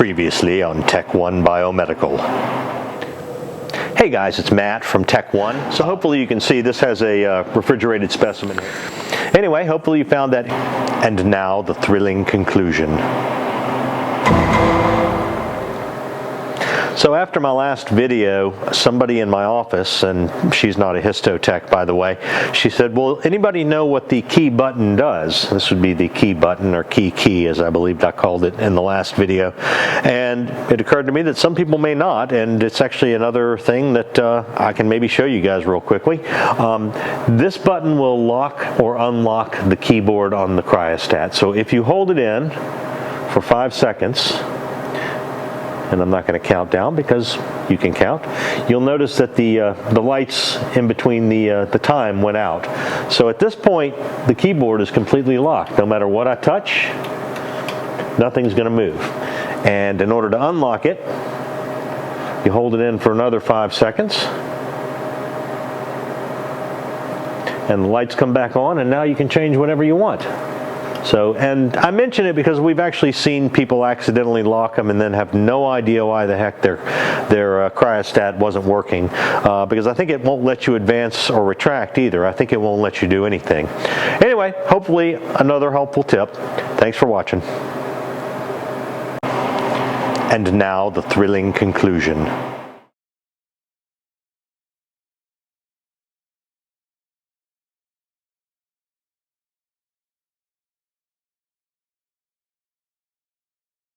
Previously on Tech One Biomedical. Hey guys, it's Matt from Tech One. So hopefully you can see this has a refrigerated specimen here. Anyway, hopefully you found that. And now the thrilling conclusion. So after my last video, somebody in my office, and she's not a histotech by the way, she said, well, anybody know what the key button does? This would be the key button, or key as I believe I called it in the last video. And it occurred to me that some people may not, and it's actually another thing that I can maybe show you guys real quickly. This button will lock or unlock the keyboard on the cryostat. So if you hold it in for 5 seconds, and I'm not going to count down because you can count, you'll notice that the lights in between the time went out. So at this point, the keyboard is completely locked. No matter what I touch, nothing's going to move. And in order to unlock it, you hold it in for another 5 seconds, and the lights come back on, and now you can change whatever you want. So, and I mention it because we've actually seen people accidentally lock them and then have no idea why the heck their cryostat wasn't working, because I think it won't let you advance or retract either. I think it won't let you do anything. Anyway, hopefully another helpful tip. Thanks for watching. And now the thrilling conclusion.